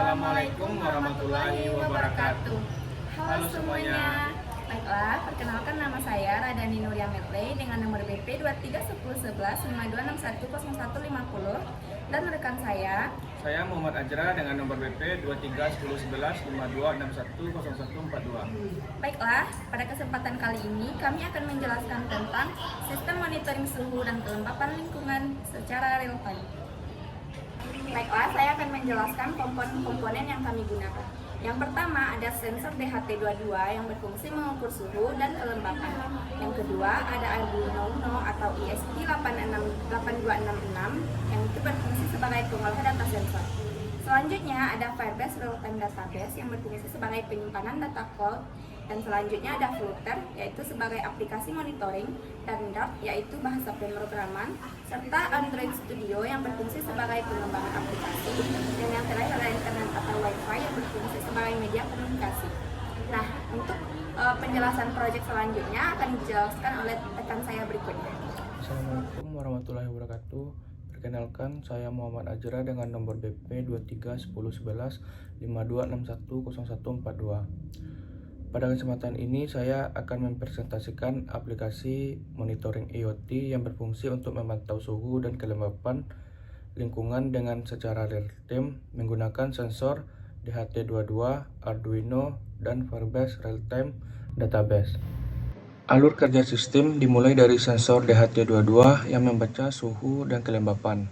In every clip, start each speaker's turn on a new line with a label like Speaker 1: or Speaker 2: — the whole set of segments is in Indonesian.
Speaker 1: Assalamualaikum warahmatullahi wabarakatuh.
Speaker 2: Halo semuanya. Baiklah, perkenalkan nama saya Radani Nuria Metley dengan nomor BP 23101152610150 dan rekan saya.
Speaker 1: Saya Muhammad Ajra dengan nomor BP 23101152610142.
Speaker 2: Baiklah, pada kesempatan kali ini kami akan menjelaskan tentang sistem monitoring suhu dan kelembapan lingkungan secara real time. Baiklah, saya akan menjelaskan komponen-komponen yang kami gunakan. Yang pertama ada sensor DHT22 yang berfungsi mengukur suhu dan kelembapan. Yang kedua ada Arduino Uno atau ESP8266 yang itu berfungsi sebagai pengolah data sensor. Selanjutnya ada Firebase Real-Time Database yang berfungsi sebagai penyimpanan data cloud. Dan selanjutnya ada Flutter yaitu sebagai aplikasi monitoring, dan Dart yaitu bahasa pemrograman, serta Android Studio yang berfungsi sebagai pengembangan aplikasi, dan yang terakhir ada internet atau wifi yang berfungsi sebagai media komunikasi. Nah, untuk penjelasan proyek selanjutnya akan dijelaskan oleh rekan saya berikutnya.
Speaker 1: Assalamualaikum warahmatullahi wabarakatuh. Perkenalkan, saya Muhammad Ajra dengan nomor BP 23101152610142. Pada kesempatan ini saya akan mempresentasikan aplikasi monitoring IoT yang berfungsi untuk memantau suhu dan kelembapan lingkungan dengan secara real time menggunakan sensor DHT22, Arduino, dan Firebase Real-Time Database. Alur kerja sistem dimulai dari sensor DHT22 yang membaca suhu dan kelembapan.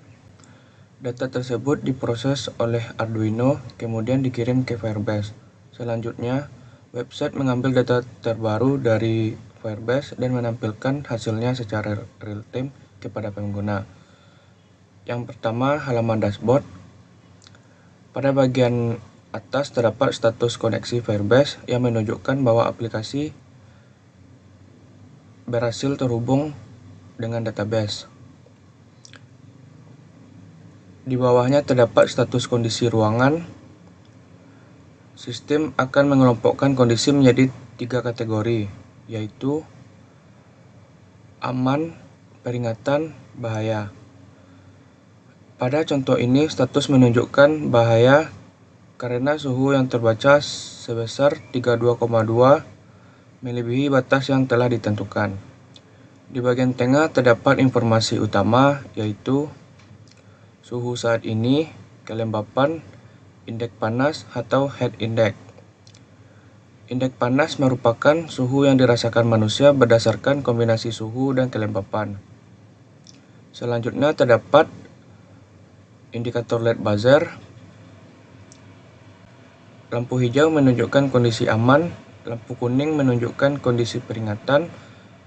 Speaker 1: Data tersebut diproses oleh Arduino, kemudian dikirim ke Firebase. Selanjutnya, website mengambil data terbaru dari Firebase dan menampilkan hasilnya secara real-time kepada pengguna. Yang pertama, halaman dashboard. Pada bagian atas terdapat status koneksi Firebase yang menunjukkan bahwa aplikasi berhasil terhubung dengan database. Di bawahnya terdapat status kondisi ruangan. Sistem akan mengelompokkan kondisi menjadi 3 kategori, yaitu aman, peringatan, bahaya. Pada contoh ini, status menunjukkan bahaya karena suhu yang terbaca sebesar 32,2 melebihi batas yang telah ditentukan. Di bagian tengah terdapat informasi utama, yaitu suhu saat ini, kelembapan, indeks panas atau heat index. Indeks panas merupakan suhu yang dirasakan manusia berdasarkan kombinasi suhu dan kelembapan. Selanjutnya terdapat indikator LED buzzer. Lampu hijau menunjukkan kondisi aman, lampu kuning menunjukkan kondisi peringatan,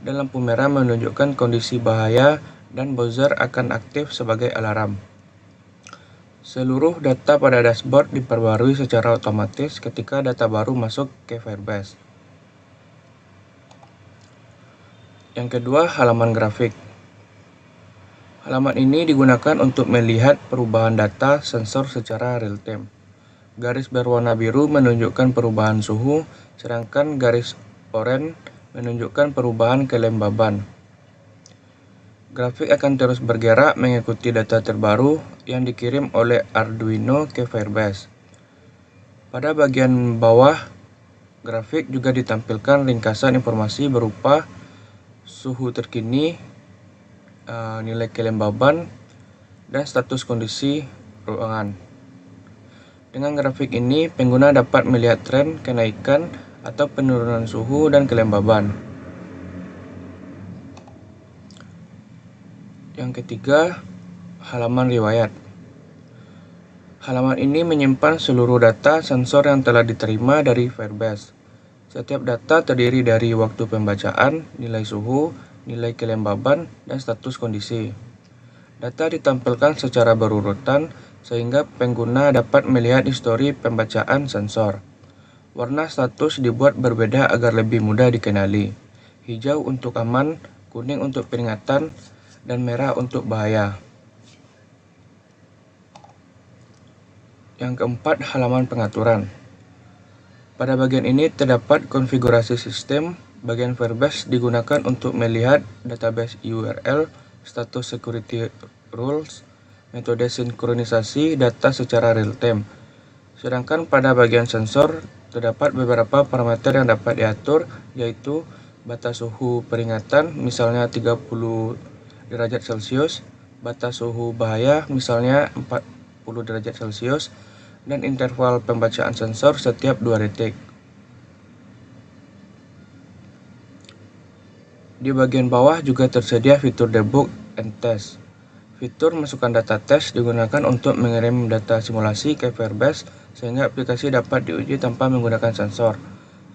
Speaker 1: dan lampu merah menunjukkan kondisi bahaya, dan buzzer akan aktif sebagai alarm. Seluruh data pada dashboard diperbarui secara otomatis ketika data baru masuk ke Firebase. Yang kedua, halaman grafik. Halaman ini digunakan untuk melihat perubahan data sensor secara real-time. Garis berwarna biru menunjukkan perubahan suhu, sedangkan garis oranye menunjukkan perubahan kelembaban. Grafik akan terus bergerak mengikuti data terbaru yang dikirim oleh Arduino ke Firebase. Pada bagian bawah grafik juga ditampilkan ringkasan informasi berupa suhu terkini, nilai kelembaban, dan status kondisi ruangan. Dengan grafik ini, pengguna dapat melihat tren kenaikan atau penurunan suhu dan kelembaban. Yang ketiga, halaman riwayat. Halaman ini menyimpan seluruh data sensor yang telah diterima dari Firebase. Setiap data terdiri dari waktu pembacaan, nilai suhu, nilai kelembaban, dan status kondisi. Data ditampilkan secara berurutan sehingga pengguna dapat melihat histori pembacaan sensor. Warna status dibuat berbeda agar lebih mudah dikenali. Hijau untuk aman, kuning untuk peringatan, dan merah untuk bahaya. Yang keempat, halaman pengaturan. Pada bagian ini terdapat konfigurasi sistem. Bagian Firebase digunakan untuk melihat database URL, status security rules, metode sinkronisasi data secara real time. Sedangkan pada bagian sensor terdapat beberapa parameter yang dapat diatur, yaitu batas suhu peringatan misalnya 30 derajat Celcius, batas suhu bahaya misalnya 40 derajat Celcius, dan interval pembacaan sensor setiap 2 detik. Di bagian bawah juga tersedia fitur debug and test. Fitur masukkan data tes digunakan untuk mengirim data simulasi ke Firebase sehingga aplikasi dapat diuji tanpa menggunakan sensor.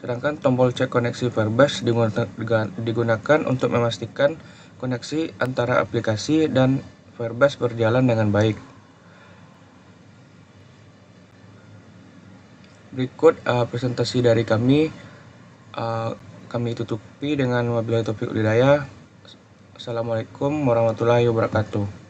Speaker 1: Sedangkan tombol cek koneksi Firebase digunakan untuk memastikan koneksi antara aplikasi dan Firebase berjalan dengan baik. Berikut presentasi dari kami. Kami tutupi dengan wabillahi taufiq wal hidayah. Assalamualaikum warahmatullahi wabarakatuh.